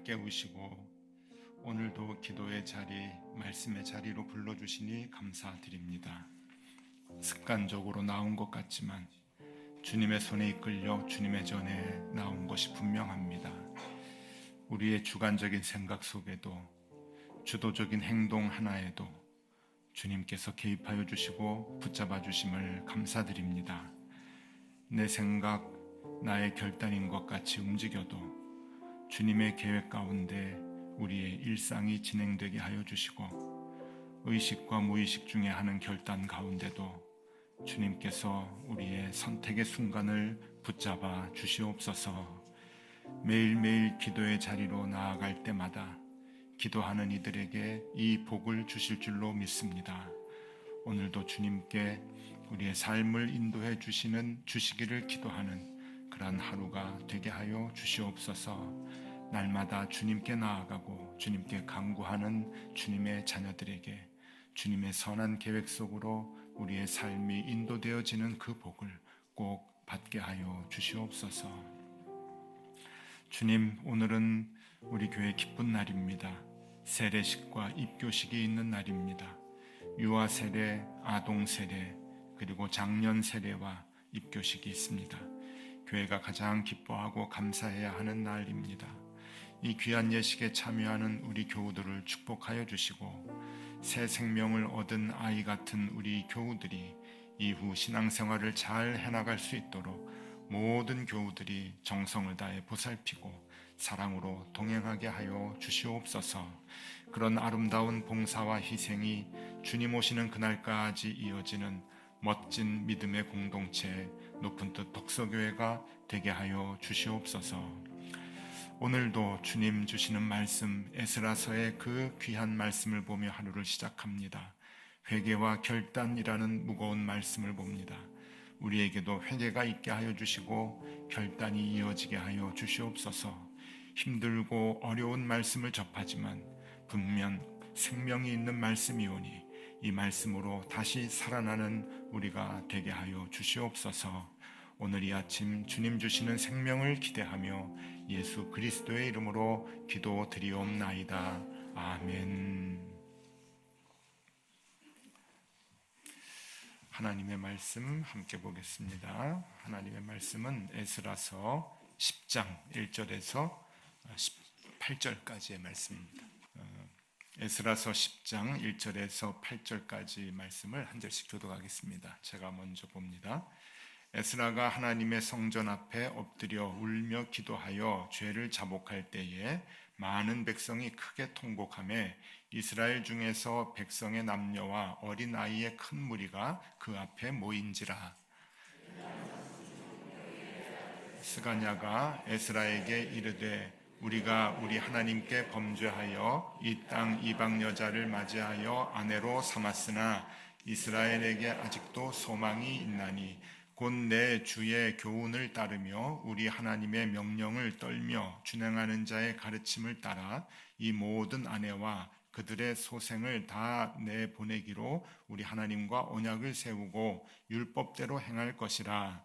깨우시고 오늘도 기도의 자리, 말씀의 자리로 불러주시니 감사드립니다. 습관적으로 나온 것 같지만 주님의 손에 이끌려 주님의 전에 나온 것이 분명합니다. 우리의 주관적인 생각 속에도 주도적인 행동 하나에도 주님께서 개입하여 주시고 붙잡아 주심을 감사드립니다. 내 생각, 나의 결단인 것 같이 움직여도 주님의 계획 가운데 우리의 일상이 진행되게 하여 주시고 의식과 무의식 중에 하는 결단 가운데도 주님께서 우리의 선택의 순간을 붙잡아 주시옵소서. 매일매일 기도의 자리로 나아갈 때마다 기도하는 이들에게 이 복을 주실 줄로 믿습니다. 오늘도 주님께 우리의 삶을 인도해 주시기를 기도하는 그러한 하루가 되게 하여 주시옵소서. 날마다 주님께 나아가고 주님께 간구하는 주님의 자녀들에게 주님의 선한 계획 속으로 우리의 삶이 인도되어지는 그 복을 꼭 받게 하여 주시옵소서. 주님, 오늘은 우리 교회 기쁜 날입니다. 세례식과 입교식이 있는 날입니다. 유아 세례, 아동 세례, 그리고 장년 세례와 입교식이 있습니다. 교회가 가장 기뻐하고 감사해야 하는 날입니다. 이 귀한 예식에 참여하는 우리 교우들을 축복하여 주시고 새 생명을 얻은 아이 같은 우리 교우들이 이후 신앙생활을 잘 해나갈 수 있도록 모든 교우들이 정성을 다해 보살피고 사랑으로 동행하게 하여 주시옵소서. 그런 아름다운 봉사와 희생이 주님 오시는 그날까지 이어지는 멋진 믿음의 공동체 높은 뜻 독서교회가 되게 하여 주시옵소서. 오늘도 주님 주시는 말씀 에스라서의 그 귀한 말씀을 보며 하루를 시작합니다. 회개와 결단이라는 무거운 말씀을 봅니다. 우리에게도 회개가 있게 하여 주시고 결단이 이어지게 하여 주시옵소서. 힘들고 어려운 말씀을 접하지만 분명 생명이 있는 말씀이오니 이 말씀으로 다시 살아나는 우리가 되게 하여 주시옵소서. 오늘 이 아침 주님 주시는 생명을 기대하며 예수 그리스도의 이름으로 기도드리옵나이다. 아멘. 하나님의 말씀 함께 보겠습니다. 하나님의 말씀은 에스라서 10장 1절에서 18절까지의 말씀입니다. 에스라서 10장 1절에서 8절까지 말씀을 한 절씩 교독하겠습니다. 제가 먼저 봅니다. 에스라가 하나님의 성전 앞에 엎드려 울며 기도하여 죄를 자복할 때에 많은 백성이 크게 통곡하며 이스라엘 중에서 백성의 남녀와 어린 아이의 큰 무리가 그 앞에 모인지라. 스가냐가 에스라에게 이르되 우리가 우리 하나님께 범죄하여 이 땅 이방 여자를 맞이하여 아내로 삼았으나 이스라엘에게 아직도 소망이 있나니 곧 내 주의 교훈을 따르며 우리 하나님의 명령을 떨며 준행하는 자의 가르침을 따라 이 모든 아내와 그들의 소생을 다 내보내기로 우리 하나님과 언약을 세우고 율법대로 행할 것이라.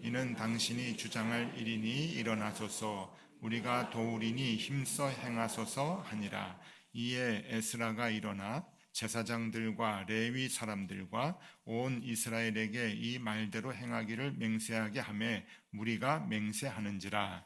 이는 당신이 주장할 일이니 일어나소서 우리가 도우리니 힘써 행하소서 하니라. 이에 에스라가 일어나 제사장들과 레위 사람들과 온 이스라엘에게 이 말대로 행하기를 맹세하게 하며 무리가 맹세하는지라.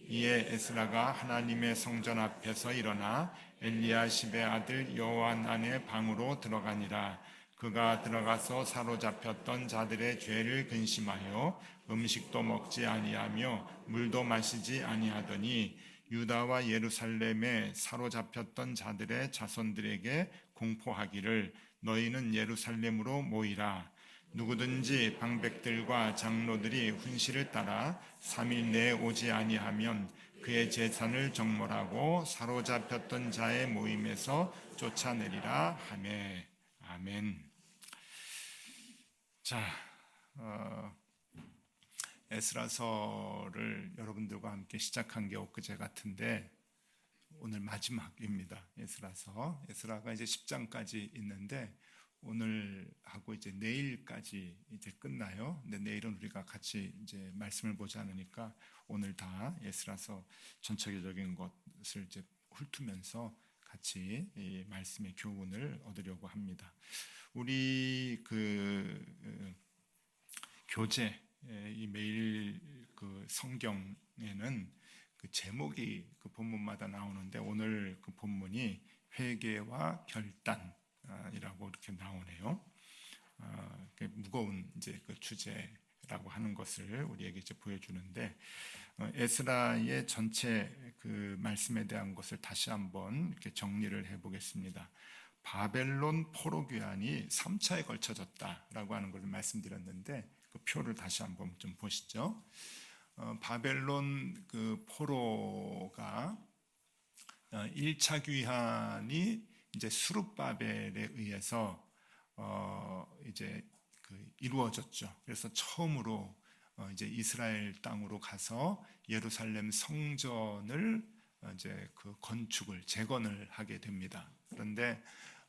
이에 에스라가 하나님의 성전 앞에서 일어나 엘리야십의 아들 여호하난의 방으로 들어가니라. 그가 들어가서 사로잡혔던 자들의 죄를 근심하여 음식도 먹지 아니하며 물도 마시지 아니하더니 유다와 예루살렘에 사로잡혔던 자들의 자손들에게 공포하기를 너희는 예루살렘으로 모이라. 누구든지 방백들과 장로들이 훈시를 따라 3일 내에 오지 아니하면 그의 재산을 정몰하고 사로잡혔던 자의 모임에서 쫓아내리라 하매. 아멘. 자, 에스라서를 여러분들과 함께 시작한 게 엊그제 같은데 오늘 마지막입니다. 에스라가 이제 10장까지 있는데 오늘 하고 이제 내일까지 이제 끝나요. 근데 내일은 우리가 같이 이제 말씀을 보지 않으니까 오늘 다 에스라서 전체적인 것을 이제 훑으면서 같이 이 말씀의 교훈을 얻으려고 합니다. 우리 교재 이 매일 그 성경에는 그 제목이 그 본문마다 나오는데 오늘 그 본문이 회개와 결단이라고 이렇게 나오네요. 무거운 이제 그 주제라고 하는 것을 우리에게 이제 보여주는데 에스라의 전체 그 말씀에 대한 것을 다시 한번 이렇게 정리를 해보겠습니다. 바벨론 포로 귀환이 3차에 걸쳐졌다라고 하는 것을 말씀드렸는데 그 표를 다시 한번 좀 보시죠. 바벨론 그 포로가 1차 귀환이 이제 수룹바벨에 의해서 이제 이루어졌죠. 그래서 처음으로 이제 이스라엘 땅으로 가서 예루살렘 성전을 이제 그 건축을 재건을 하게 됩니다. 그런데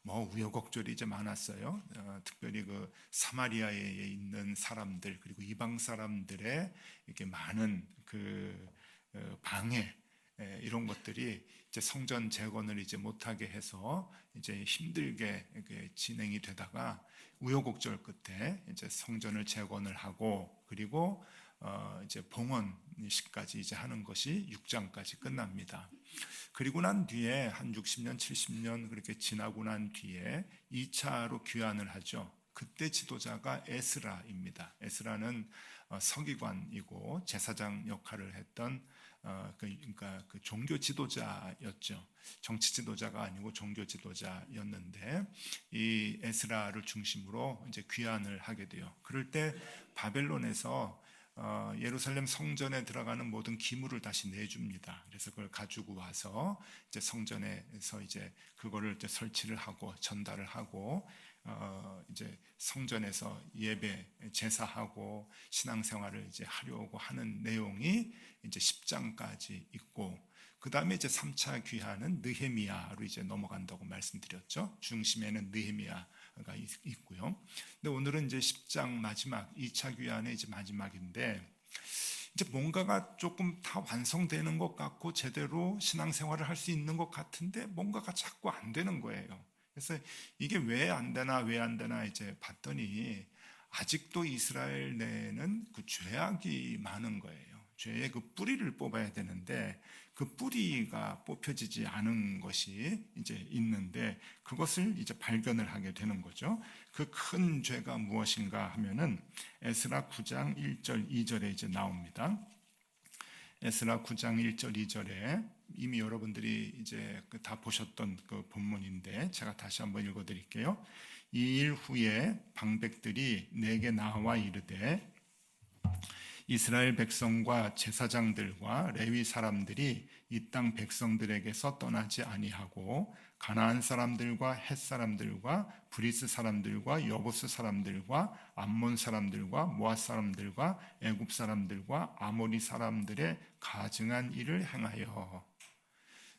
뭐 우여곡절이 이제 많았어요. 특별히 그 사마리아에 있는 사람들 그리고 이방 사람들의 이렇게 많은 그 방해 이런 것들이 이제 성전 재건을 이제 못하게 해서 이제 힘들게 진행이 되다가 우여곡절 끝에 이제 성전을 재건을 하고 그리고 이제 봉헌식까지 이제 하는 것이 6장까지 끝납니다. 그리고 난 뒤에 한 60년, 70년 그렇게 지나고 난 뒤에 2차로 귀환을 하죠. 그때 지도자가 에스라입니다. 에스라는 서기관이고 제사장 역할을 했던 그러니까 그 종교 지도자였죠. 정치 지도자가 아니고 종교 지도자였는데 이 에스라를 중심으로 이제 귀환을 하게 돼요. 그럴 때 바벨론에서 예루살렘 성전에 들어가는 모든 기물을 다시 내줍니다. 그래서 그걸 가지고 와서 이제 성전에서 이제 그거를 이제 설치를 하고 전달을 하고 이제 성전에서 예배 제사하고 신앙생활을 이제 하려고 하는 내용이 이제 10장까지 있고 그 다음에 이제 3차 귀환은 느헤미야로 이제 넘어간다고 말씀드렸죠. 중심에는 느헤미야가 있고요. 근데 오늘은 이제 10장 마지막 2차 귀환의 이제 마지막인데 이제 뭔가가 조금 다 완성되는 것 같고 제대로 신앙생활을 할 수 있는 것 같은데 뭔가가 자꾸 안 되는 거예요. 그래서 이게 왜 안 되나 이제 봤더니 아직도 이스라엘 내에는 그 죄악이 많은 거예요. 죄의 그 뿌리를 뽑아야 되는데 그 뿌리가 뽑혀지지 않은 것이 이제 있는데 그것을 이제 발견을 하게 되는 거죠. 그 큰 죄가 무엇인가 하면은 에스라 9장 1절 2절에 이제 나옵니다. 에스라 9장 1절 2절에 이미 여러분들이 이제 다 보셨던 그 본문인데 제가 다시 한번 읽어드릴게요. 이 일 후에 방백들이 내게 나와 이르되 이스라엘 백성과 제사장들과 레위 사람들이 이 땅 백성들에게서 떠나지 아니하고 가나안 사람들과 헷 사람들과 브리스 사람들과 여부스 사람들과 암몬 사람들과 모압 사람들과 애굽 사람들과 아모리 사람들의 가증한 일을 행하여.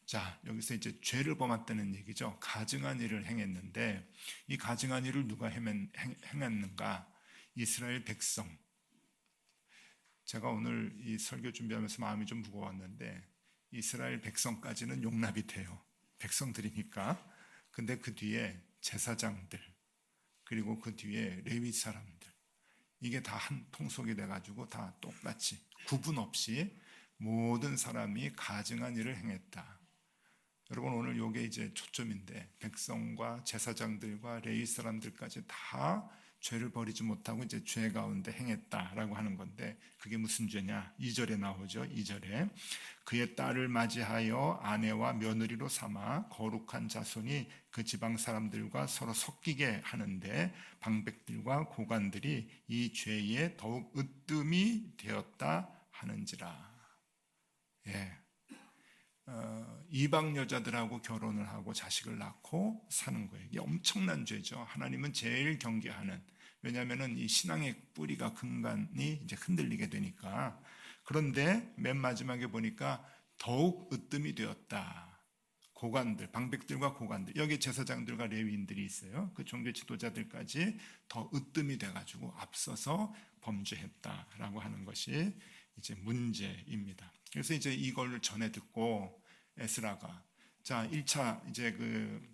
자, 여기서 이제 죄를 범했다는 얘기죠. 가증한 일을 행했는데 이 가증한 일을 누가 행했는가? 이스라엘 백성. 제가 오늘 이 설교 준비하면서 마음이 좀 무거웠는데 이스라엘 백성까지는 용납이 돼요. 백성들이니까. 근데 그 뒤에 제사장들 그리고 그 뒤에 레위 사람들 이게 다 한 통속이 돼가지고 다 똑같이 구분 없이 모든 사람이 가증한 일을 행했다. 여러분 오늘 이게 이제 초점인데 백성과 제사장들과 레위 사람들까지 다 죄를 버리지 못하고 이제 죄 가운데 행했다라고 하는 건데 그게 무슨 죄냐? 2절에 나오죠. 2절에 그의 딸을 맞이하여 아내와 며느리로 삼아 거룩한 자손이 그 지방 사람들과 서로 섞이게 하는데 방백들과 고관들이 이 죄에 더욱 으뜸이 되었다 하는지라. 예. 이방 여자들하고 결혼을 하고 자식을 낳고 사는 거예요. 이게 엄청난 죄죠. 하나님은 제일 경계하는. 왜냐하면은 이 신앙의 뿌리가 근간이 이제 흔들리게 되니까. 그런데 맨 마지막에 보니까 더욱 으뜸이 되었다. 고관들, 방백들과 고관들, 여기 제사장들과 레위인들이 있어요. 그 종교 지도자들까지 더 으뜸이 돼가지고 앞서서 범죄했다라고 하는 것이 이제 문제입니다. 그래서 이제 이걸 전해 듣고 에스라가 자 1차 이제 그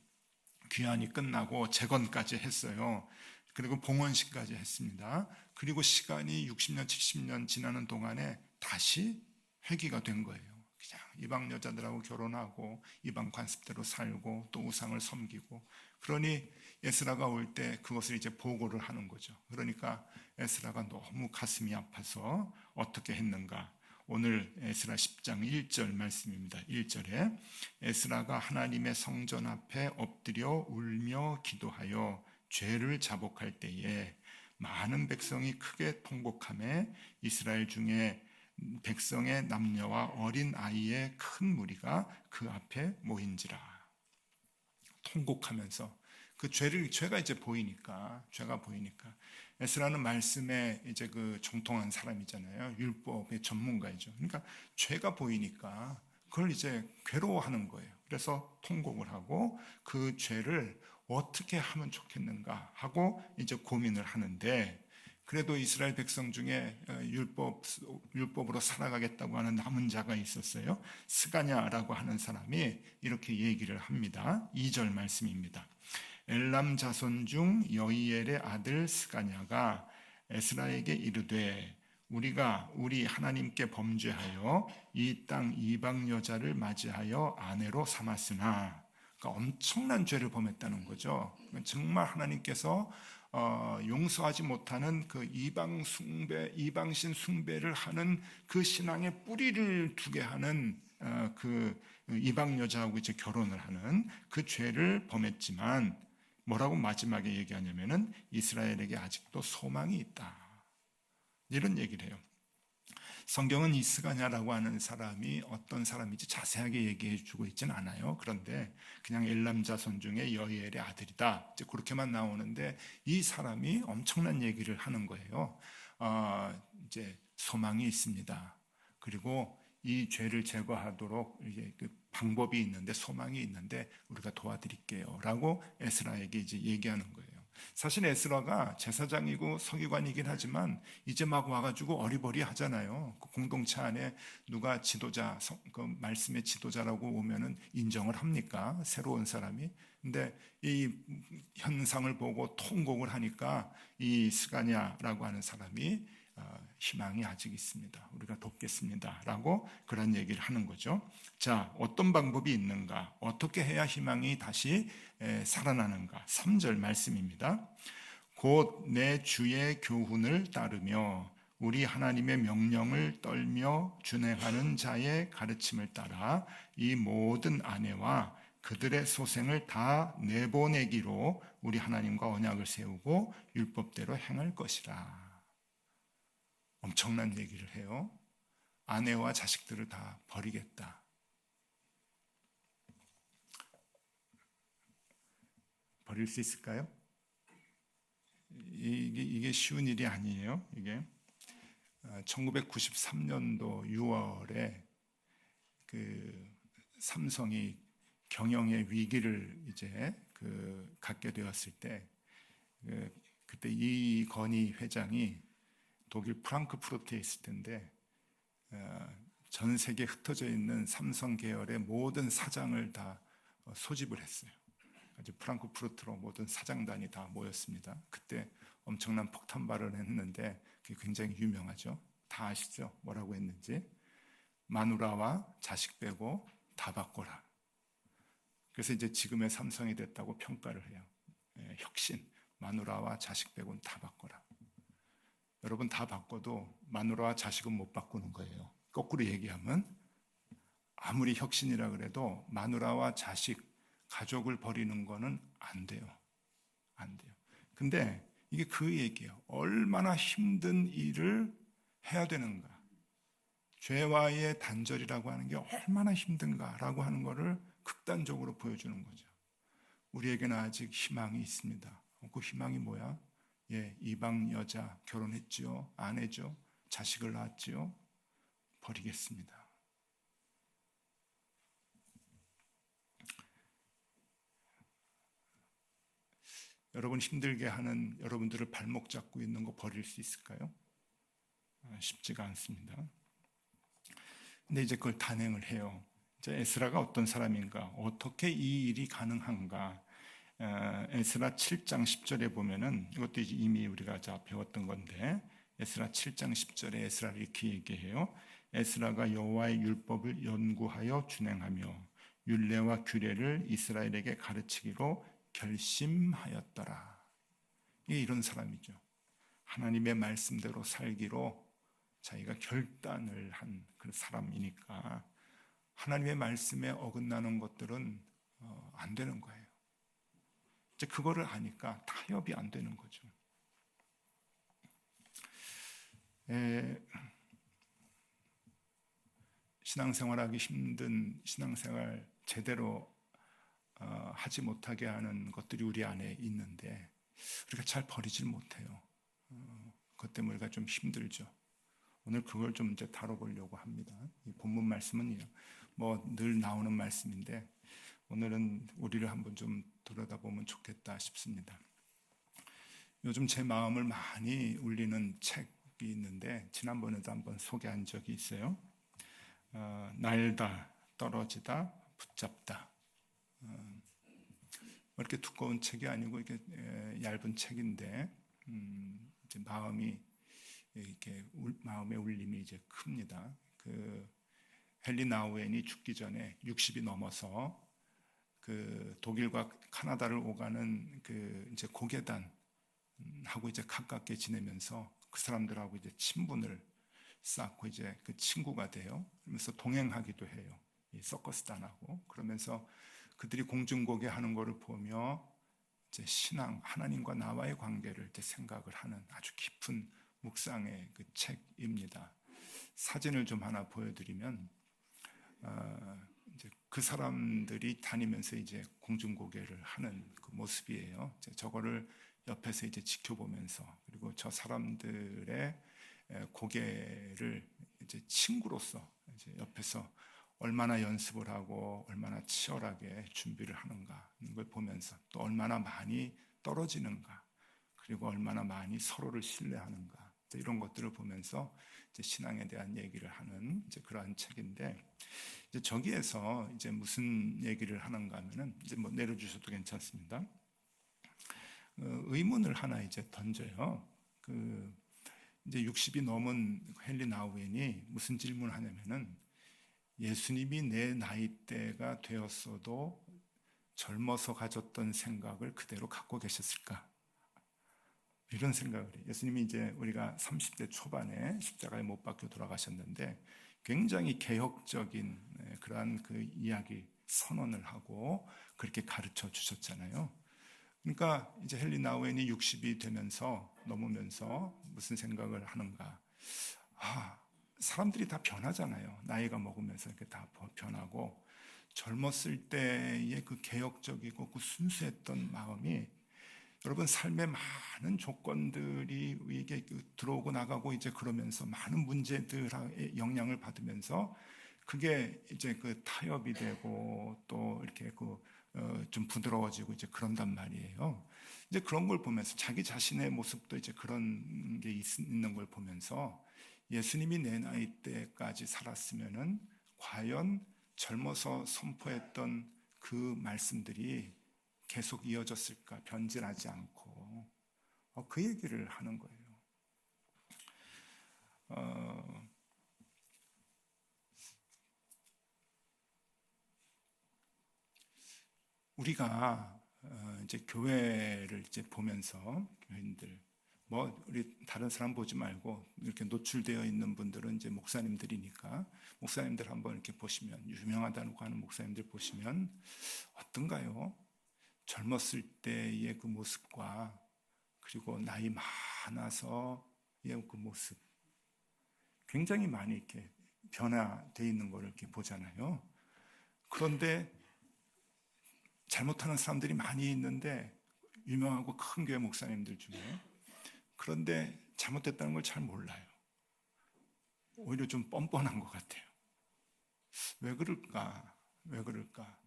귀환이 끝나고 재건까지 했어요. 그리고 봉헌식까지 했습니다. 그리고 시간이 60년, 70년 지나는 동안에 다시 회귀가 된 거예요. 그냥 이방 여자들하고 결혼하고 이방 관습대로 살고 또 우상을 섬기고, 그러니 에스라가 올 때 그것을 이제 보고를 하는 거죠. 그러니까 에스라가 너무 가슴이 아파서 어떻게 했는가? 오늘 에스라 10장 1절 말씀입니다. 1절에 에스라가 하나님의 성전 앞에 엎드려 울며 기도하여 죄를 자복할 때에 많은 백성이 크게 통곡하며 이스라엘 중에 백성의 남녀와 어린 아이의 큰 무리가 그 앞에 모인지라. 통곡하면서 그 죄가 이제 보이니까, 죄가 보이니까 에스라는 말씀에 이제 그 정통한 사람이잖아요. 율법의 전문가이죠. 그러니까 죄가 보이니까 그걸 이제 괴로워하는 거예요. 그래서 통곡을 하고 그 죄를 어떻게 하면 좋겠는가 하고 이제 고민을 하는데, 그래도 이스라엘 백성 중에 율법으로 살아가겠다고 하는 남은 자가 있었어요. 스가냐라고 하는 사람이 이렇게 얘기를 합니다. 2절 말씀입니다. 엘람 자손 중 여이엘의 아들 스가냐가 에스라에게 이르되 우리가 우리 하나님께 범죄하여 이 땅 이방 여자를 맞이하여 아내로 삼았으나, 그러니까 엄청난 죄를 범했다는 거죠. 정말 하나님께서 용서하지 못하는 그 이방 숭배, 이방신 숭배를 하는 그 신앙의 뿌리를 두게 하는 그 이방 여자하고 이제 결혼을 하는 그 죄를 범했지만 뭐라고 마지막에 얘기하냐면은 이스라엘에게 아직도 소망이 있다, 이런 얘기를 해요. 성경은 이 스가냐라고 하는 사람이 어떤 사람인지 자세하게 얘기해 주고 있지는 않아요. 그런데 그냥 엘람 자손 중에 여이엘의 아들이다, 이제 그렇게만 나오는데 이 사람이 엄청난 얘기를 하는 거예요. 이제 소망이 있습니다. 그리고 이 죄를 제거하도록 이게 그 방법이 있는데, 소망이 있는데 우리가 도와드릴게요라고 에스라에게 이제 얘기하는 거예요. 사실 에스라가 제사장이고 서기관이긴 하지만 이제 막 와가지고 어리버리하잖아요. 그 공동체 안에 누가 지도자, 그 말씀의 지도자라고 오면은 인정을 합니까? 새로운 사람이. 근데 이 현상을 보고 통곡을 하니까 이 스가냐라고 하는 사람이 희망이 아직 있습니다, 우리가 돕겠습니다 라고 그런 얘기를 하는 거죠. 자, 어떤 방법이 있는가, 어떻게 해야 희망이 다시 살아나는가. 3절 말씀입니다. 곧 내 주의 교훈을 따르며 우리 하나님의 명령을 떨며 준행하는 자의 가르침을 따라 이 모든 아내와 그들의 소생을 다 내보내기로 우리 하나님과 언약을 세우고 율법대로 행할 것이라. 엄청난 얘기를 해요. 아내와 자식들을 다 버리겠다. 버릴 수 있을까요? 이게 쉬운 일이 아니에요. 이게 1993년도 6월에 그 삼성이 경영의 위기를 이제 갖게 되었을 때, 그때 이건희 회장이 독일 프랑크푸르트에 있을 텐데 전 세계에 흩어져 있는 삼성 계열의 모든 사장을 다 소집을 했어요. 아주 프랑크푸르트로 모든 사장단이 다 모였습니다. 그때 엄청난 폭탄 발언을 했는데 그게 굉장히 유명하죠. 다 아시죠? 뭐라고 했는지. 마누라와 자식 빼고 다 바꿔라. 그래서 이제 지금의 삼성이 됐다고 평가를 해요. 혁신, 마누라와 자식 빼고는 다 바꿔라. 여러분, 다 바꿔도 마누라와 자식은 못 바꾸는 거예요. 거꾸로 얘기하면 아무리 혁신이라 그래도 마누라와 자식, 가족을 버리는 거는 안 돼요. 안 돼요. 근데 이게 그 얘기예요. 얼마나 힘든 일을 해야 되는가. 죄와의 단절이라고 하는 게 얼마나 힘든가라고 하는 것을 극단적으로 보여주는 거죠. 우리에게는 아직 희망이 있습니다. 그 희망이 뭐야? 이방 여자 결혼했지요? 아내죠? 자식을 낳았지요? 버리겠습니다. 여러분 힘들게 하는 여러분들을 발목 잡고 있는 거 버릴 수 있을까요? 쉽지가 않습니다. 근데 이제 그걸 단행을 해요. 이제 에스라가 어떤 사람인가, 어떻게 이 일이 가능한가? 에스라 7장 10절에 보면은 이것도 이미 우리가 배웠던 건데, 에스라 7장 10절에 에스라를 이렇게 얘기해요. 에스라가 여호와의 율법을 연구하여 준행하며 율례와 규례를 이스라엘에게 가르치기로 결심하였더라. 이게 이런 사람이죠. 하나님의 말씀대로 살기로 자기가 결단을 한 그런 사람이니까 하나님의 말씀에 어긋나는 것들은 안 되는 거예요. 이제 그거를 아니까 타협이 안 되는 거죠. 신앙생활하기 힘든 신앙생활 제대로 하지 못하게 하는 것들이 우리 안에 있는데 우리가 잘 버리질 못해요. 그것 때문에 우리가 좀 힘들죠. 오늘 그걸 좀 이제 다뤄보려고 합니다. 이 본문 말씀은 뭐 늘 나오는 말씀인데 오늘은 우리를 한번 좀 들여다보면 좋겠다 싶습니다. 요즘 제 마음을 많이 울리는 책이 있는데 지난번에도 한번 소개한 적이 있어요. 날다, 떨어지다, 붙잡다. 이렇게 두꺼운 책이 아니고 이게 얇은 책인데 이제 마음이 이렇게 마음의 울림이 이제 큽니다. 그 헨리 나우엔이 죽기 전에 60이 넘어서 그 독일과 카나다를 오가는 그 이제 고계단 하고 이제 가깝게 지내면서 그 사람들하고 이제 친분을 쌓고 이제 그 친구가 돼요. 그러면서 동행하기도 해요. 이 서커스단하고 그러면서 그들이 공중고개 하는 것을 보며 이제 신앙, 하나님과 나와의 관계를 이제 생각을 하는 아주 깊은 묵상의 그 책입니다. 사진을 좀 하나 보여드리면 이제 그 사람들이 다니면서 이제 공중고개를 하는 그 모습이에요. 이제 저거를 옆에서 이제 지켜보면서 그리고 저 사람들의 고개를 이제 친구로서 이제 옆에서 얼마나 연습을 하고 얼마나 치열하게 준비를 하는가 하는 걸 보면서 또 얼마나 많이 떨어지는가 그리고 얼마나 많이 서로를 신뢰하는가 이런 것들을 보면서 이제 신앙에 대한 얘기를 하는 이제 그러한 책인데 이제 저기에서 이제 무슨 얘기를 하는가 하면은 이제 뭐 내려주셔도 괜찮습니다. 의문을 하나 이제 던져요. 그 이제 60이 넘은 헨리 나우엔이 무슨 질문을 하냐면은 예수님이 내 나이대가 되었어도 젊어서 가졌던 생각을 그대로 갖고 계셨을까? 이런 생각을 해요. 예수님이 이제 우리가 30대 초반에 십자가에 못 박혀 돌아가셨는데 굉장히 개혁적인 그러한 그 이야기 선언을 하고 그렇게 가르쳐 주셨잖아요. 그러니까 이제 헨리 나우엔이 60이 되면서 넘으면서 무슨 생각을 하는가? 사람들이 다 변하잖아요. 나이가 먹으면서 이렇게 다 변하고 젊었을 때의 그 개혁적이고 그 순수했던 마음이 여러분 삶의 많은 조건들이 이게 들어오고 나가고 이제 그러면서 많은 문제들의 영향을 받으면서 그게 이제 그 타협이 되고 또 이렇게 좀 부드러워지고 이제 그런단 말이에요. 이제 그런 걸 보면서 자기 자신의 모습도 이제 그런 게 있는 걸 보면서 예수님이 내 나이 때까지 살았으면은 과연 젊어서 선포했던 그 말씀들이 계속 이어졌을까? 변질하지 않고 그 얘기를 하는 거예요. 우리가 이제 교회를 이제 보면서 교인들 뭐 우리 다른 사람 보지 말고 이렇게 노출되어 있는 분들은 이제 목사님들이니까 목사님들 한번 이렇게 보시면 유명하다고 하는 목사님들 보시면 어떤가요? 젊었을 때의 그 모습과 그리고 나이 많아서의 그 모습 굉장히 많이 이렇게 변화되어 있는 걸 이렇게 보잖아요. 그런데 잘못하는 사람들이 많이 있는데 유명하고 큰 교회 목사님들 중에 그런데 잘못됐다는 걸 잘 몰라요. 오히려 좀 뻔뻔한 것 같아요. 왜 그럴까? 왜 그럴까?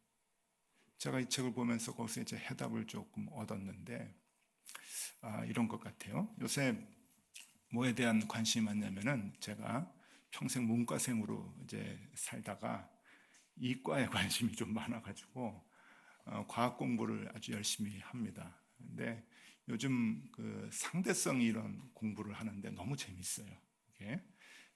제가 이 책을 보면서 거기서 이제 해답을 조금 얻었는데 이런 것 같아요. 요새 뭐에 대한 관심이 많냐면은 제가 평생 문과생으로 이제 살다가 이과에 관심이 좀 많아가지고 과학 공부를 아주 열심히 합니다. 근데 요즘 그 상대성 이론 공부를 하는데 너무 재밌어요. 이게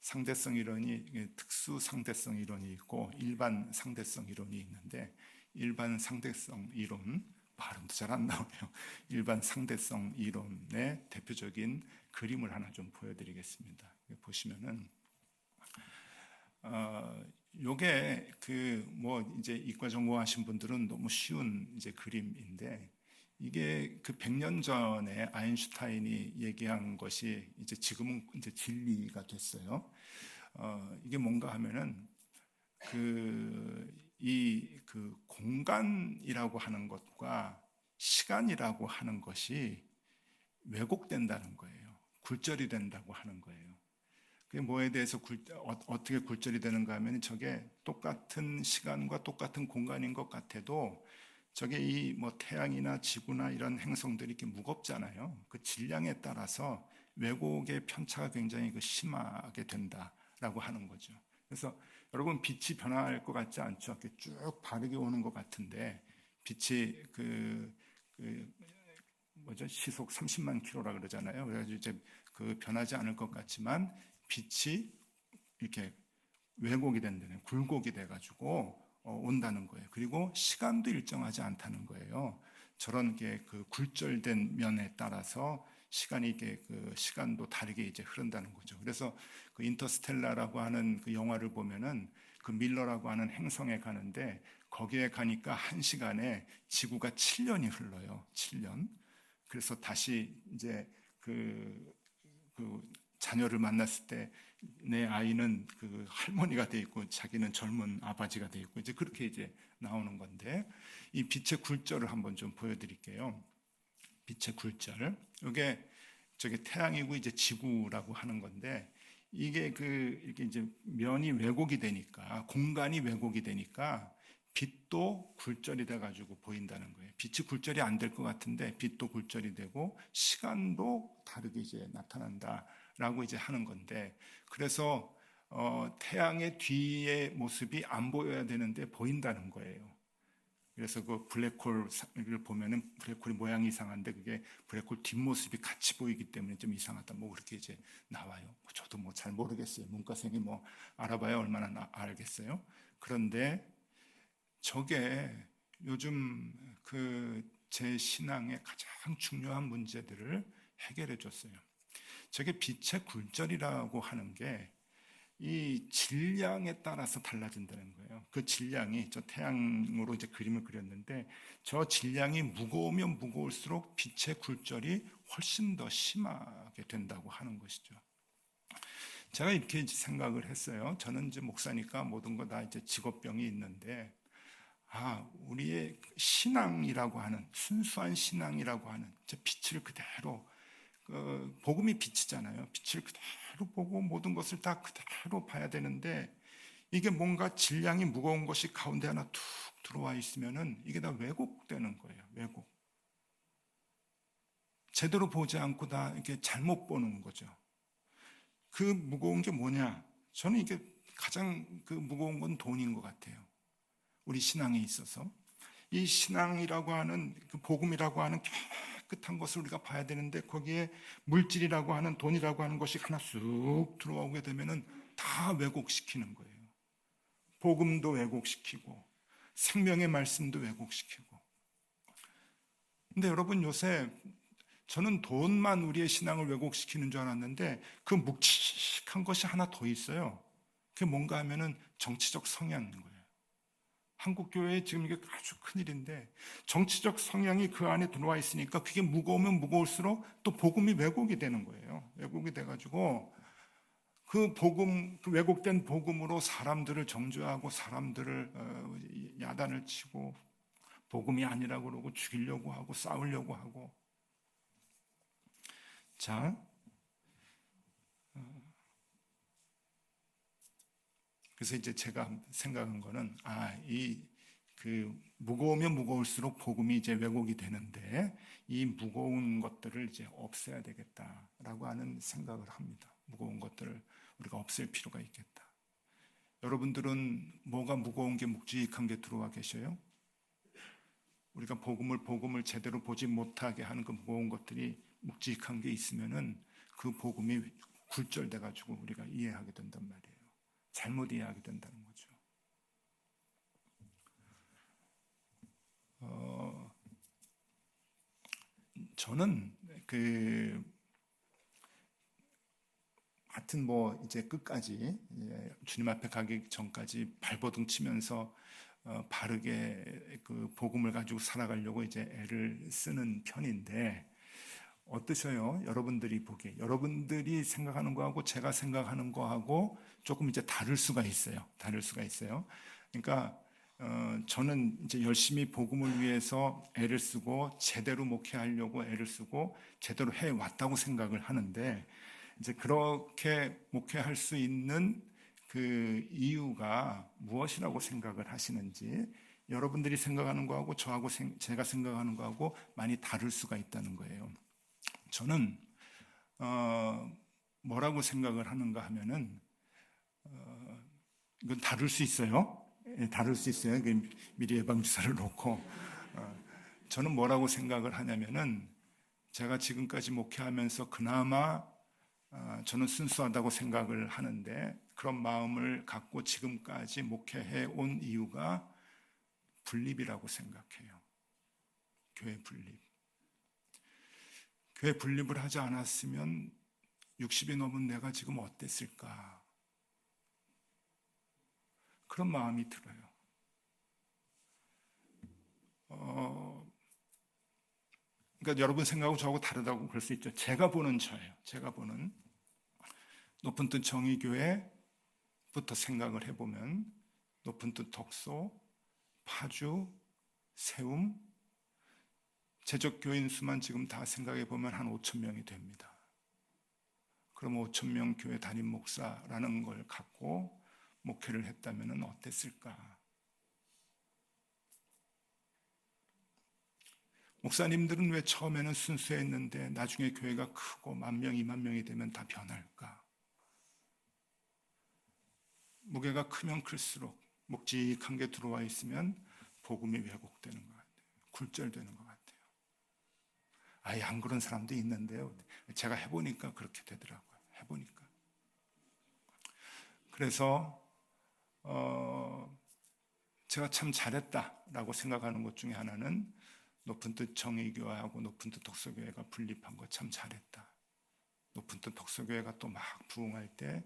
상대성 이론이 특수 상대성 이론이 있고 일반 상대성 이론이 있는데 일반 상대성 이론 발음도 잘 안 나오네요. 일반 상대성 이론의 대표적인 그림을 하나 좀 보여드리겠습니다. 보시면은 요게 그 뭐 이제 이과 전공하신 분들은 너무 쉬운 이제 그림인데 이게 그 100년 전에 아인슈타인이 얘기한 것이 이제 지금은 이제 진리가 됐어요. 이게 뭔가 하면은 그 공간이라고 하는 것과 시간이라고 하는 것이 왜곡된다는 거예요. 굴절이 된다고 하는 거예요. 그게 뭐에 대해서 어떻게 굴절이 되는가 하면 저게 똑같은 시간과 똑같은 공간인 것 같아도 저게 이 뭐 태양이나 지구나 이런 행성들이 이렇게 무겁잖아요. 그 질량에 따라서 왜곡의 편차가 굉장히 심하게 된다라고 하는 거죠. 그래서 여러분 빛이 변할 것 같지 않죠? 이렇게 쭉 바르게 오는 것 같은데 빛이 뭐죠? 시속 30만 킬로라 그러잖아요. 그래가지고 이제 그 변하지 않을 것 같지만 빛이 이렇게 왜곡이 된다는 굴곡이 돼가지고 온다는 거예요. 그리고 시간도 일정하지 않다는 거예요. 저런 게 그 굴절된 면에 따라서 시간이 이게 그 시간도 다르게 이제 흐른다는 거죠. 그래서 그 인터스텔라라고 하는 그 영화를 보면은 그 밀러라고 하는 행성에 가는데 거기에 가니까 1시간에 지구가 7년이 흘러요. 7년. 그래서 다시 이제 그 자녀를 만났을 때 내 아이는 그 할머니가 돼 있고 자기는 젊은 아버지가 돼 있고 이제 그렇게 이제 나오는 건데 이 빛의 굴절을 한번 좀 보여드릴게요. 빛의 굴절. 이게 저게 태양이고 이제 지구라고 하는 건데 이게 이렇게 이제 면이 왜곡이 되니까 공간이 왜곡이 되니까 빛도 굴절이 돼가지고 보인다는 거예요. 빛이 굴절이 안 될 것 같은데 빛도 굴절이 되고 시간도 다르게 이제 나타난다라고 이제 하는 건데 그래서 태양의 뒤의 모습이 안 보여야 되는데 보인다는 거예요. 그래서 그 블랙홀을 보면은 블랙홀이 모양이 이상한데 그게 블랙홀 뒷모습이 같이 보이기 때문에 좀 이상하다. 뭐 그렇게 이제 나와요. 저도 뭐 잘 모르겠어요. 문과생이 뭐 알아봐야 얼마나 알겠어요. 그런데 저게 요즘 제 신앙의 가장 중요한 문제들을 해결해 줬어요. 저게 빛의 굴절이라고 하는 게 이 질량에 따라서 달라진다는 거예요. 그 질량이 저 태양으로 이제 그림을 그렸는데 저 질량이 무거우면 무거울수록 빛의 굴절이 훨씬 더 심하게 된다고 하는 것이죠. 제가 이렇게 생각을 했어요. 저는 이제 목사니까 모든 거 다 이제 직업병이 있는데 우리의 신앙이라고 하는 순수한 신앙이라고 하는 빛을 그대로 복음이 빛이잖아요. 빛을 그대로 보고 모든 것을 다 그대로 봐야 되는데 이게 뭔가 질량이 무거운 것이 가운데 하나 툭 들어와 있으면은 이게 다 왜곡되는 거예요. 왜곡. 제대로 보지 않고 다 이렇게 잘못 보는 거죠. 그 무거운 게 뭐냐? 저는 이게 가장 그 무거운 건 돈인 것 같아요. 우리 신앙에 있어서 이 신앙이라고 하는 그 복음이라고 하는 깨끗한 것을 우리가 봐야 되는데 거기에 물질이라고 하는 돈이라고 하는 것이 하나 쑥 들어오게 되면은 다 왜곡시키는 거예요. 복음도 왜곡시키고 생명의 말씀도 왜곡시키고. 근데 여러분 요새 저는 돈만 우리의 신앙을 왜곡시키는 줄 알았는데 그 묵직한 것이 하나 더 있어요. 그게 뭔가 하면은 정치적 성향인 거예요. 한국 교회에 지금 이게 아주 큰일인데 정치적 성향이 그 안에 들어와 있으니까 그게 무거우면 무거울수록 또 복음이 왜곡이 되는 거예요. 왜곡이 돼가지고 그 복음, 그 왜곡된 복음으로 사람들을 정죄하고 사람들을 야단을 치고 복음이 아니라고 그러고 죽이려고 하고 싸우려고 하고. 자, 그래서 이제 제가 생각한 거는 이 무거우면 무거울수록 복음이 이제 왜곡이 되는데 이 무거운 것들을 이제 없애야 되겠다라고 하는 생각을 합니다. 무거운 것들을 우리가 없앨 필요가 있겠다. 여러분들은 뭐가 무거운 게 묵직한 게 들어와 계셔요? 우리가 복음을 제대로 보지 못하게 하는 그 무거운 것들이 묵직한 게 있으면은 그 복음이 굴절돼 가지고 우리가 이해하게 된단 말이에요. 잘못 이해하게 된다는 거죠. 저는 하여튼 뭐 이제 끝까지 주님 앞에 가기 전까지 발버둥 치면서 바르게 그 복음을 가지고 살아가려고 이제 애를 쓰는 편인데 어떠셔요? 여러분들이 보기에 여러분들이 생각하는 거하고 제가 생각하는 거하고 조금 이제 다를 수가 있어요. 그러니까 저는 이제 열심히 복음을 위해서 애를 쓰고 제대로 목회하려고 애를 쓰고 제대로 해 왔다고 생각을 하는데 이제 그렇게 목회할 수 있는 그 이유가 무엇이라고 생각을 하시는지 여러분들이 생각하는 거하고 저하고 제가 생각하는 거하고 많이 다를 수가 있다는 거예요. 저는 뭐라고 생각을 하는가 하면은 이건 다를 수 있어요. 다를 수 있어요. 미리 예방주사를 놓고 저는 뭐라고 생각을 하냐면은 제가 지금까지 목회하면서 그나마 저는 순수하다고 생각을 하는데 그런 마음을 갖고 지금까지 목회해 온 이유가 분립이라고 생각해요. 교회 분립. 교회 분립을 하지 않았으면 60이 넘은 내가 지금 어땠을까? 그런 마음이 들어요. 그러니까 여러분 생각하고 저하고 다르다고 그럴 수 있죠. 제가 보는 저예요. 제가 보는 높은 뜻 정의교회부터 생각을 해보면 높은 뜻 덕소, 파주, 세움, 제적교인 수만 지금 다 생각해보면 한 5천 명이 됩니다. 그럼 5천 명 교회 담임 목사라는 걸 갖고 목회를 했다면 어땠을까? 목사님들은 왜 처음에는 순수했는데 나중에 교회가 크고 10,000명, 20,000명이 되면 다 변할까? 무게가 크면 클수록 묵직한 게 들어와 있으면 복음이 왜곡되는 것 같아요. 굴절되는 것 같아요. 아예 안 그런 사람도 있는데요. 제가 해보니까 그렇게 되더라고요. 해보니까. 그래서 제가 참 잘했다라고 생각하는 것 중에 하나는 높은 뜻 정의교회하고 높은 뜻 덕소교회가 분립한 거 참 잘했다. 높은 뜻 덕소교회가 또 막 부흥할 때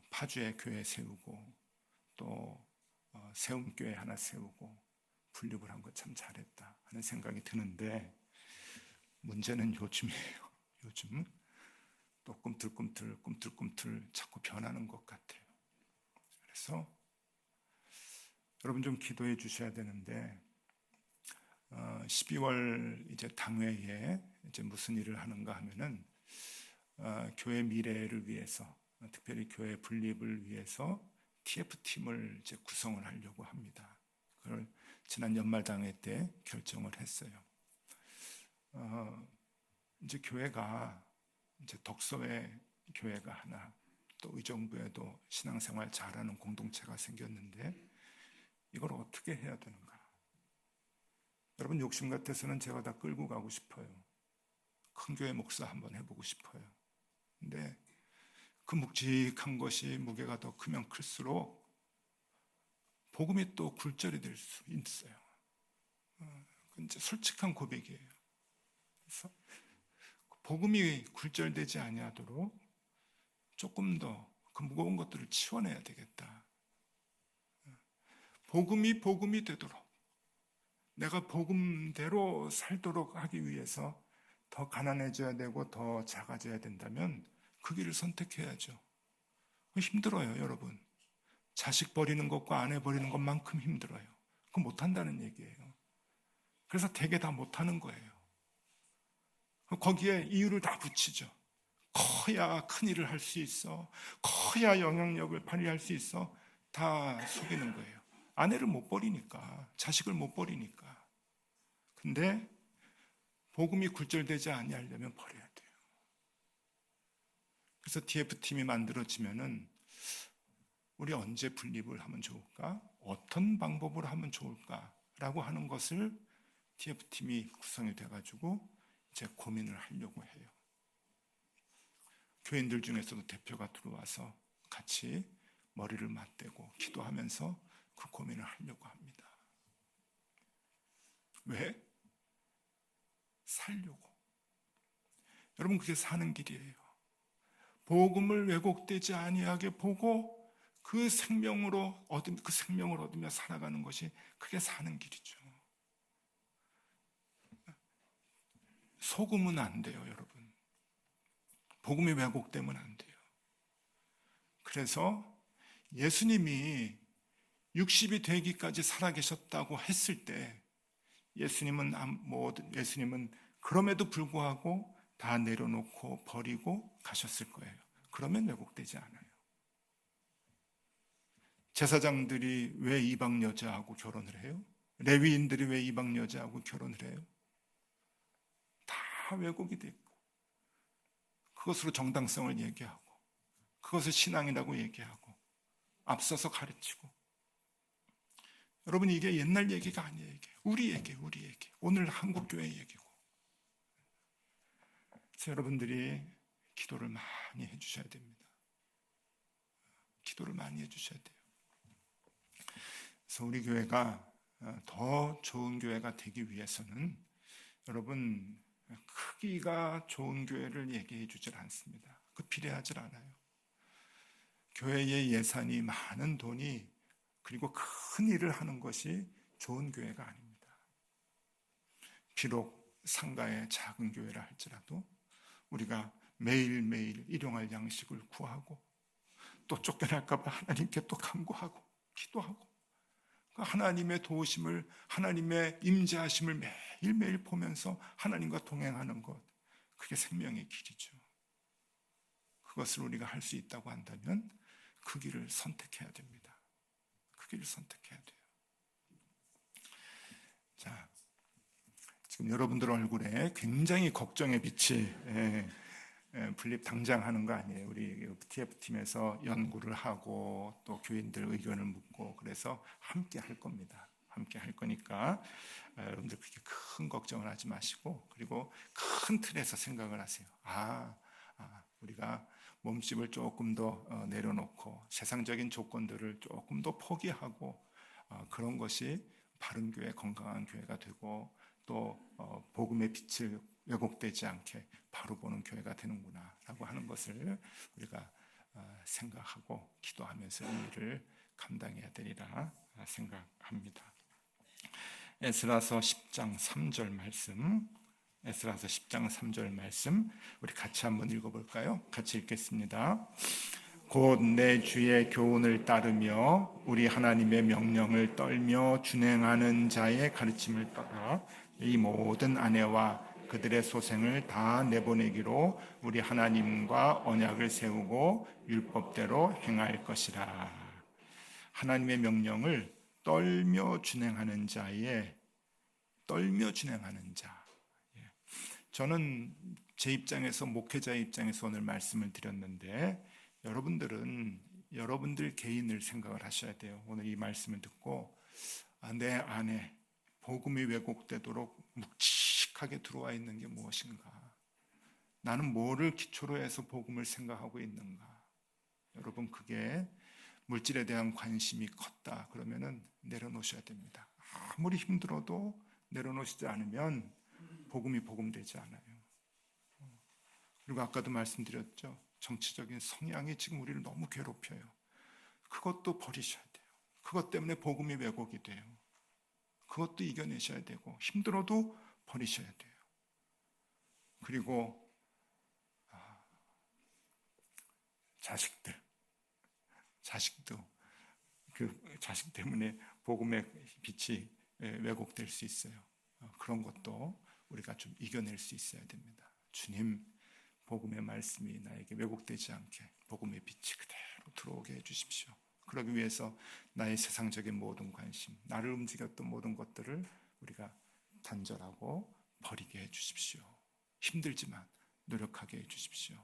파주에 교회 세우고 또 세움교회 하나 세우고 분립을 한 거 참 잘했다 하는 생각이 드는데 문제는 요즘이에요. 요즘 또 꿈틀꿈틀 자꾸 변하는 것 같아요. 그래서 여러분 좀 기도해 주셔야 되는데 12월 이제 당회에 이제 무슨 일을 하는가 하면은 교회 미래를 위해서 특별히 교회 분립을 위해서 TF팀을 이제 구성을 하려고 합니다. 그걸 지난 연말 당회 때 결정을 했어요. 이제 교회가 이제 덕소에 교회가 하나 또 의정부에도 신앙생활 잘하는 공동체가 생겼는데 이걸 어떻게 해야 되는가? 여러분 욕심 같아서는 제가 다 끌고 가고 싶어요. 큰 교회 목사 한번 해보고 싶어요. 근데 그 묵직한 것이 무게가 더 크면 클수록 복음이 또 굴절이 될 수 있어요. 그건 이제 솔직한 고백이에요. 그래서 복음이 굴절되지 아니하도록 조금 더 그 무거운 것들을 치워내야 되겠다. 복음이 되도록 내가 복음대로 살도록 하기 위해서 더 가난해져야 되고 더 작아져야 된다면 그 길을 선택해야죠. 힘들어요, 여러분. 자식 버리는 것과 아내 버리는 것만큼 힘들어요. 그거 못한다는 얘기예요. 그래서 대개 다 못하는 거예요. 거기에 이유를 다 붙이죠. 커야 큰 일을 할 수 있어. 커야 영향력을 발휘할 수 있어. 다 속이는 거예요. 아내를 못 버리니까, 자식을 못 버리니까. 근데 복음이 굴절되지 아니하려면 버려야 돼요. 그래서 TF팀이 만들어지면은 우리 언제 분립을 하면 좋을까? 어떤 방법으로 하면 좋을까? 라고 하는 것을 TF팀이 구성이 돼가지고 이제 고민을 하려고 해요. 교인들 중에서도 대표가 들어와서 같이 머리를 맞대고 기도하면서 그 고민을 하려고 합니다. 왜? 살려고. 여러분, 그게 사는 길이에요. 복음을 왜곡되지 아니하게 보고 그 생명을 얻으며 살아가는 것이 그게 사는 길이죠. 속으면 안 돼요, 여러분. 복음이 왜곡되면 안 돼요. 그래서 예수님이 60이 되기까지 살아계셨다고 했을 때 예수님은 그럼에도 불구하고 다 내려놓고 버리고 가셨을 거예요. 그러면 왜곡되지 않아요. 제사장들이 왜 이방 여자하고 결혼을 해요? 레위인들이 왜 이방 여자하고 결혼을 해요? 다 왜곡이 됐고 그것으로 정당성을 얘기하고 그것을 신앙이라고 얘기하고 앞서서 가르치고. 여러분, 이게 옛날 얘기가 아니에요. 우리 얘기. 오늘 한국교회 얘기고. 그래서 여러분들이 기도를 많이 해주셔야 됩니다. 기도를 많이 해주셔야 돼요. 그래서 우리 교회가 더 좋은 교회가 되기 위해서는 여러분, 크기가 좋은 교회를 얘기해 주질 않습니다. 그 비례하질 않아요. 교회의 예산이 많은 돈이 그리고 큰 일을 하는 것이 좋은 교회가 아닙니다. 비록 상가의 작은 교회라 할지라도 우리가 매일매일 일용할 양식을 구하고 또 쫓겨날까 봐 하나님께 또 간구하고 기도하고 하나님의 도우심을, 하나님의 임재하심을 매일매일 보면서 하나님과 동행하는 것, 그게 생명의 길이죠. 그것을 우리가 할 수 있다고 한다면 그 길을 선택해야 됩니다. 그 길을 선택해야 돼요. 자, 지금 여러분들 얼굴에 굉장히 걱정의 빛이 분립 당장 하는 거 아니에요. 우리 TF팀에서 연구를 하고 또 교인들 의견을 묻고 그래서 함께 할 겁니다. 함께 할 거니까 여러분들 그렇게 큰 걱정을 하지 마시고 그리고 큰 틀에서 생각을 하세요. 우리가 몸집을 조금 더 내려놓고 세상적인 조건들을 조금 더 포기하고 그런 것이 바른 교회, 건강한 교회가 되고 또 복음의 빛을 왜곡되지 않게 바로 보는 교회가 되는구나 라고 하는 것을 우리가 생각하고 기도하면서 이 일을 감당해야 되리라 생각합니다. 에스라서 10장 3절 말씀, 에스라서 10장 3절 말씀 우리 같이 한번 읽어볼까요? 같이 읽겠습니다. 곧 내 주의 교훈을 따르며 우리 하나님의 명령을 떨며 준행하는 자의 가르침을 따라 이 모든 아내와 그들의 소생을 다 내보내기로 우리 하나님과 언약을 세우고 율법대로 행할 것이라. 하나님의 명령을 떨며 준행하는 자. 저는 제 입장에서, 목회자의 입장에서 오늘 말씀을 드렸는데 여러분들은 여러분들 개인을 생각을 하셔야 돼요. 오늘 이 말씀을 듣고 내 안에 복음이 왜곡되도록 묵직하게 들어와 있는 게 무엇인가? 나는 뭐를 기초로 해서 복음을 생각하고 있는가? 여러분, 그게 물질에 대한 관심이 컸다 그러면은 내려놓으셔야 됩니다. 아무리 힘들어도 내려놓으시지 않으면 복음이 복음되지 않아요. 그리고 아까도 말씀드렸죠. 정치적인 성향이 지금 우리를 너무 괴롭혀요. 그것도 버리셔야 돼요. 그것 때문에 복음이 왜곡이 돼요. 그것도 이겨내셔야 되고 힘들어도 버리셔야 돼요. 그리고 자식도 그 자식 때문에 복음의 빛이 왜곡될 수 있어요. 그런 것도 우리가 좀 이겨낼 수 있어야 됩니다. 주님, 복음의 말씀이 나에게 왜곡되지 않게 복음의 빛이 그대로 들어오게 해주십시오. 그러기 위해서 나의 세상적인 모든 관심, 나를 움직였던 모든 것들을 우리가 단절하고 버리게 해 주십시오. 힘들지만 노력하게 해 주십시오.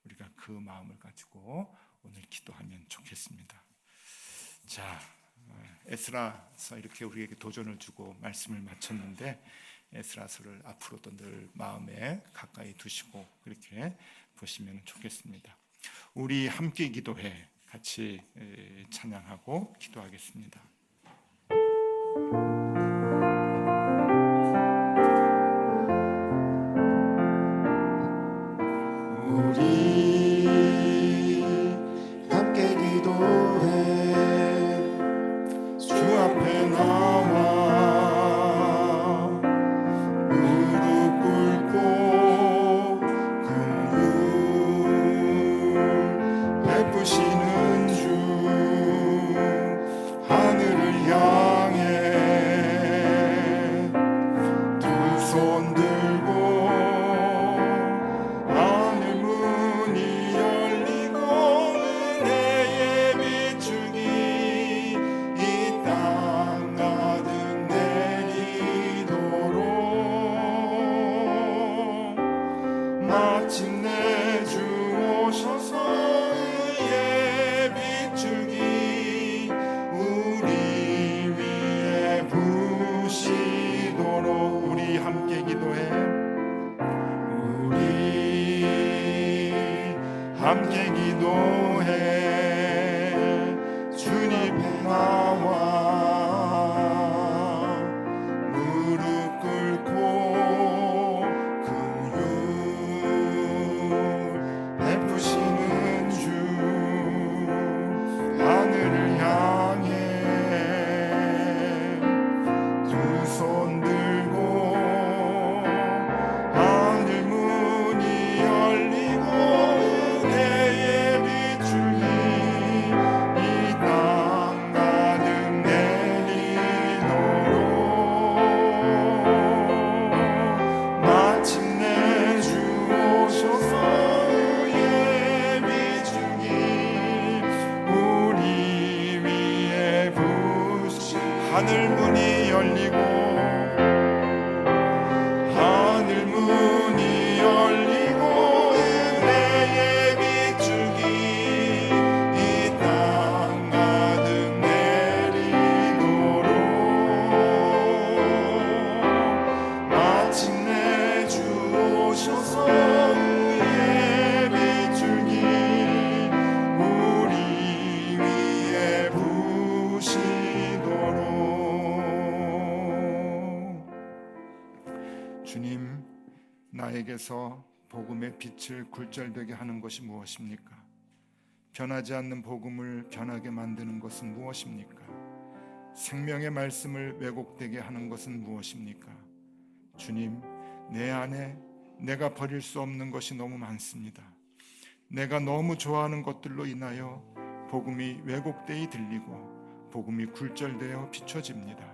우리가 그 마음을 가지고 오늘 기도하면 좋겠습니다. 자, 에스라서 이렇게 우리에게 도전을 주고 말씀을 마쳤는데, 에스라서를 앞으로도 늘 마음에 가까이 두시고 그렇게 보시면 좋겠습니다. 우리 함께 기도해 같이 찬양하고 기도하겠습니다. 우리 함께 기도해 주 앞에 나와 무릎 꿇고 긍휼 베푸시는 주 하늘을 향해 두 손 들고 하늘 문이 열리고 은혜의 비추기 이 땅 가득 내리도록 마침내 주 오셔서 의의 비추기 우리 위에 부시도록 우리 함께 기도해 우리 함께 기도해 주님 나와 무릎 꿇고 긍휼 베푸시는 주 하늘을 향해 두 손 들고 하늘 문이 열리고 은혜의 비추기 이 땅 가득 내리도록 마침내 주 오셔서 의의 비추기 우리 위에 부시 하늘 문이 열리고 하늘 문이 열리고 은혜의 비추기 이 땅 가득 내리도록 마침내 주 오셔서 의의 비추기 우리 위에 부시도록 주님, 나에게서 복음의 빛을 굴절되게 하는 것이 무엇입니까? 변하지 않는 복음을 변하게 만드는 것은 무엇입니까? 생명의 말씀을 왜곡되게 하는 것은 무엇입니까? 주님, 내 안에 내가 버릴 수 없는 것이 너무 많습니다. 내가 너무 좋아하는 것들로 인하여 복음이 왜곡되이 들리고 복음이 굴절되어 비춰집니다.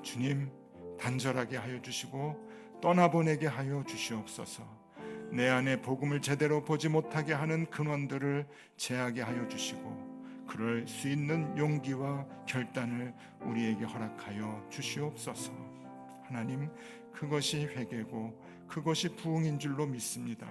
주님, 단절하게 하여 주시고 떠나보내게 하여 주시옵소서. 내 안에 복음을 제대로 보지 못하게 하는 근원들을 제하게 하여 주시고 그럴 수 있는 용기와 결단을 우리에게 허락하여 주시옵소서. 하나님, 그것이 회개고 그것이 부흥인 줄로 믿습니다.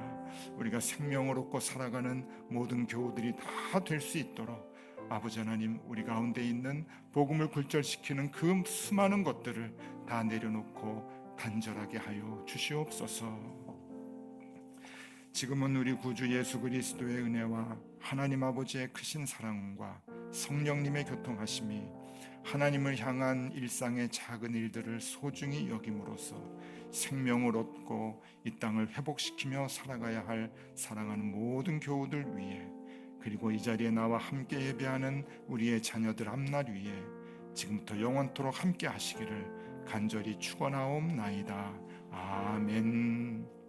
우리가 생명을 얻고 살아가는 모든 교우들이 다 될 수 있도록 아버지 하나님, 우리 가운데 있는 복음을 굴절시키는 그 수많은 것들을 다 내려놓고 단절하게 하여 주시옵소서. 지금은 우리 구주 예수 그리스도의 은혜와 하나님 아버지의 크신 사랑과 성령님의 교통하심이 하나님을 향한 일상의 작은 일들을 소중히 여김으로써 생명을 얻고 이 땅을 회복시키며 살아가야 할 사랑하는 모든 교우들 위해, 그리고 이 자리에 나와 함께 예배하는 우리의 자녀들 앞날 위에 지금부터 영원토록 함께 하시기를 간절히 축원하옵나이다. 아멘.